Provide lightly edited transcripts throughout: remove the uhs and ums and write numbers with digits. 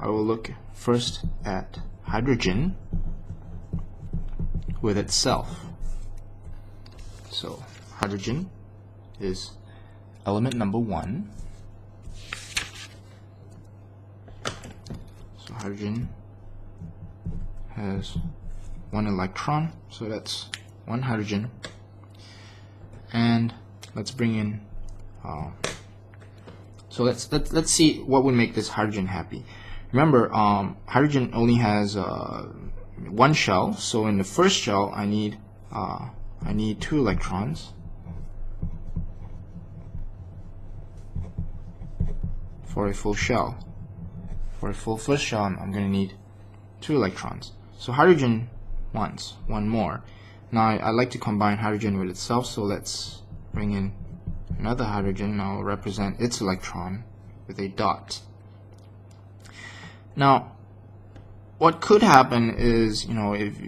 I will look first at hydrogen with itself. So hydrogen is element number 1. So hydrogen has 1 electron, so that's 1 hydrogen. And let's bring in so let's see what would make this hydrogen happy. Remember, hydrogen only has 1 shell, so in the first shell I need 2 electrons. For a full shell. For a full first shell, I'm going to need 2 electrons. So hydrogen wants 1 more. Now I like to combine hydrogen with itself, so let's bring in another hydrogen. Now I'll represent its electron with a dot. Now, what could happen is, if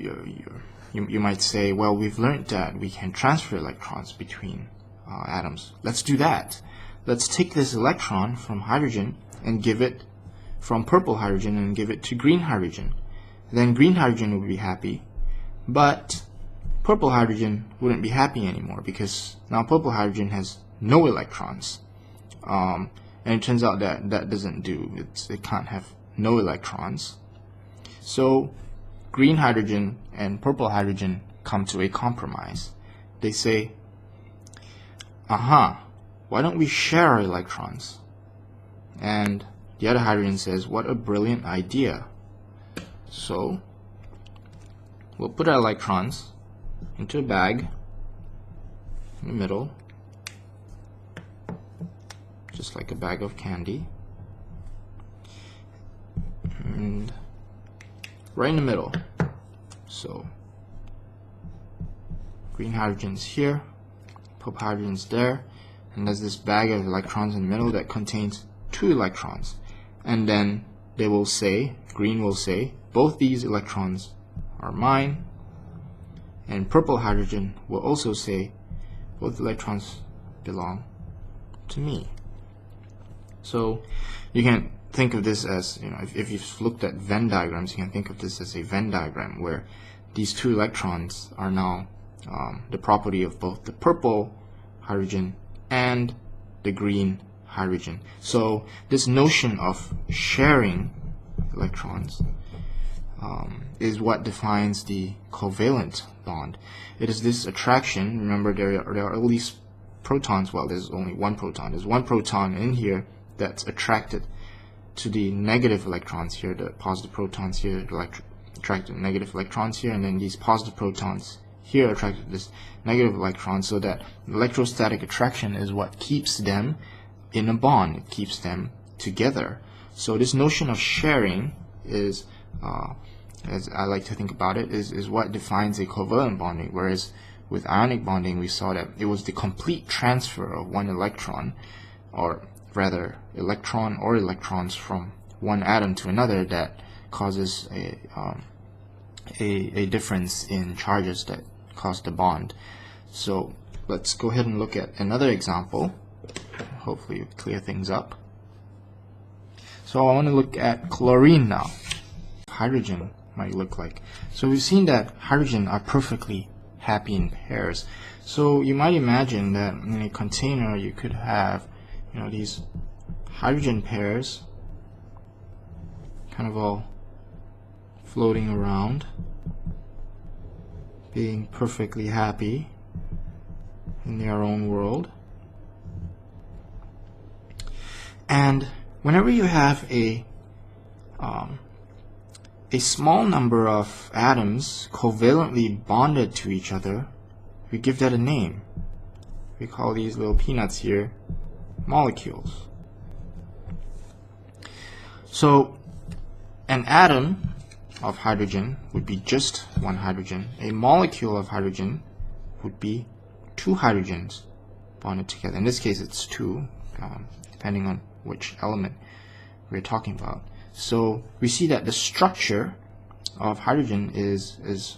you might say, well, we've learned that we can transfer electrons between atoms. Let's do that. Let's take this electron from hydrogen and give it from purple hydrogen and give it to green hydrogen. Then green hydrogen would be happy, but purple hydrogen wouldn't be happy anymore because now purple hydrogen has no electrons. And it turns out that that doesn't do. It can't have no electrons. So green hydrogen and purple hydrogen come to a compromise. They say, why don't we share our electrons? And the other hydrogen says, what a brilliant idea. So we'll put our electrons into a bag in the middle, just like a bag of candy, and right in the middle. So green hydrogen's here, purple hydrogen's there, and there's this bag of electrons in the middle that contains 2 electrons. And then they will say, green will say, both these electrons are mine, and purple hydrogen will also say, both electrons belong to me. So you can think of this as, if you've looked at Venn diagrams, you can think of this as a Venn diagram where these 2 electrons are now the property of both the purple hydrogen and the green hydrogen. So this notion of sharing electrons is what defines the covalent bond. It is this attraction. Remember, there are all these protons. Well, there's only 1 proton. There's 1 proton in here that's attracted to the negative electrons here. The positive protons here attract the negative electrons here, and then these positive protons here attract this negative electron, so that electrostatic attraction is what keeps them in a bond. It keeps them together. So this notion of sharing is, as I like to think about it, is what defines a covalent bonding, whereas with ionic bonding we saw that it was the complete transfer of 1 electron, or rather electron or electrons from one atom to another, that causes a difference in charges that cause the bond. So let's go ahead and look at another example. Hopefully it'll clear things up. So I want to look at chlorine now. Hydrogen might look like. So we've seen that hydrogen are perfectly happy in pairs. So you might imagine that in a container you could have, these hydrogen pairs kind of all floating around, being perfectly happy in their own world. And whenever you have a small number of atoms covalently bonded to each other, we give that a name. We call these little peanuts here molecules. So an atom of hydrogen would be just 1 hydrogen. A molecule of hydrogen would be 2 hydrogens bonded together. In this case it's 2, depending on which element we're talking about. So we see that the structure of hydrogen is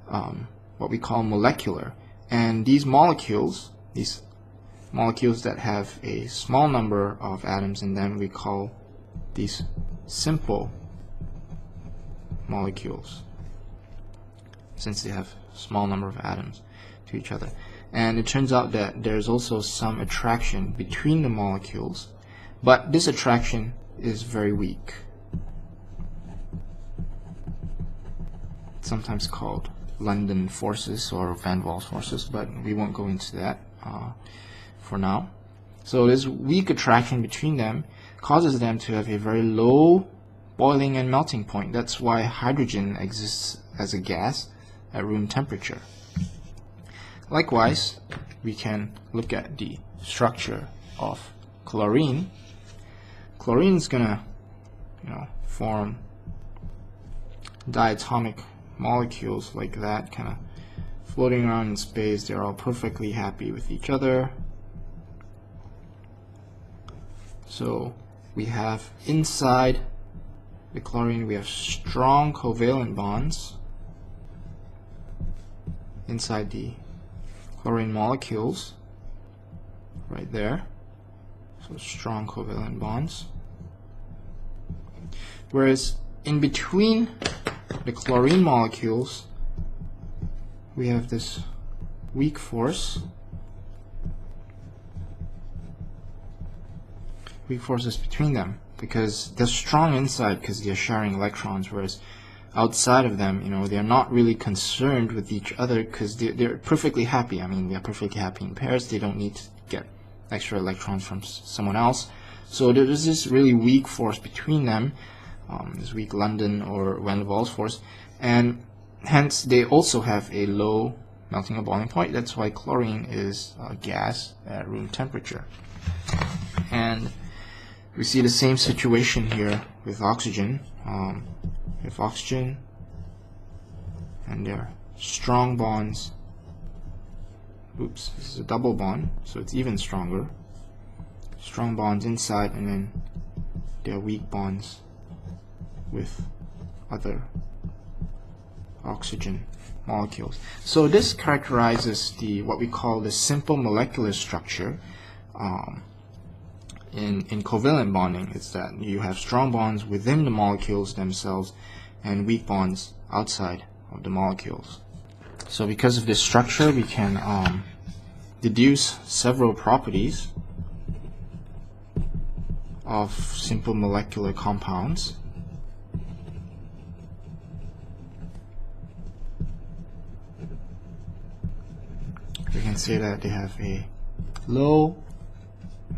what we call molecular, and these molecules that have a small number of atoms in them, we call these simple molecules, since they have a small number of atoms to each other. And it turns out that there's also some attraction between the molecules, but this attraction is very weak. It's sometimes called London forces or Van Waals forces, but we won't go into that for now. So this weak attraction between them causes them to have a very low boiling and melting point. That's why hydrogen exists as a gas at room temperature. Likewise, we can look at the structure of chlorine. Chlorine is gonna, form diatomic molecules like that, kind of floating around in space. They're all perfectly happy with each other. So we have inside the chlorine, we have strong covalent bonds inside the chlorine molecules right there. So strong covalent bonds. Whereas in between the chlorine molecules, we have this weak force. Weak forces between them because they're strong inside because they're sharing electrons, whereas outside of them, they're not really concerned with each other because they're perfectly happy. I mean, they're perfectly happy in pairs. They don't need to get extra electrons from someone else. So there's this really weak force between them, this weak London or Van Waals force, and hence they also have a low melting and boiling point. That's why chlorine is a gas at room temperature. And we see the same situation here with oxygen. With oxygen, and there are strong bonds. Oops, this is a double bond, so it's even stronger. Strong bonds inside, and then there are weak bonds with other oxygen molecules. So this characterizes what we call the simple molecular structure. In covalent bonding, it's that you have strong bonds within the molecules themselves and weak bonds outside of the molecules. So because of this structure, we can deduce several properties of simple molecular compounds. We can say that they have a low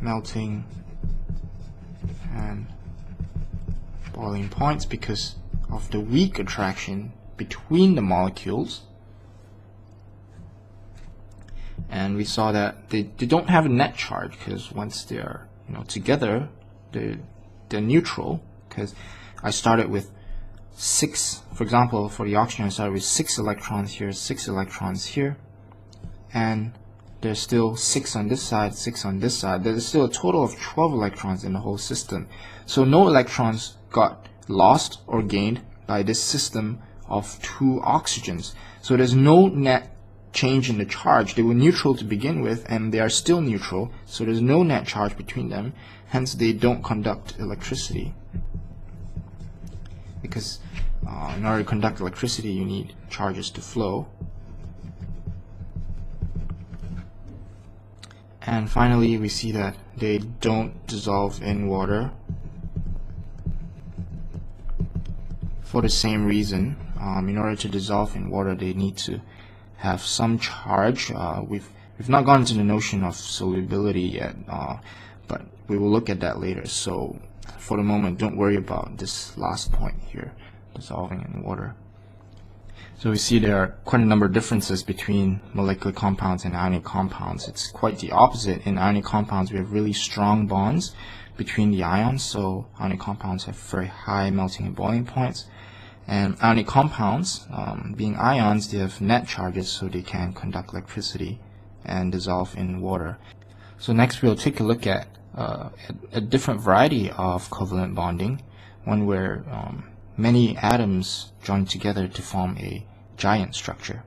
melting and boiling points because of the weak attraction between the molecules. And we saw that they don't have a net charge because once they're together, they're neutral, because I started with 6, for example, for the oxygen I started with 6 electrons here, 6 electrons here, and there's still 6 on this side, 6 on this side. There's still a total of 12 electrons in the whole system. So no electrons got lost or gained by this system of 2 oxygens. So there's no net change in the charge. They were neutral to begin with, and they are still neutral. So there's no net charge between them. Hence, they don't conduct electricity. Because in order to conduct electricity, you need charges to flow. And finally, we see that they don't dissolve in water for the same reason. In order to dissolve in water, they need to have some charge. We've not gone into the notion of solubility yet, but we will look at that later. So for the moment, don't worry about this last point here, dissolving in water. So we see there are quite a number of differences between molecular compounds and ionic compounds. It's quite the opposite. In ionic compounds, we have really strong bonds between the ions, so ionic compounds have very high melting and boiling points. And ionic compounds, being ions, they have net charges, so they can conduct electricity and dissolve in water. So next we'll take a look at a different variety of covalent bonding, one where many atoms join together to form a giant structure.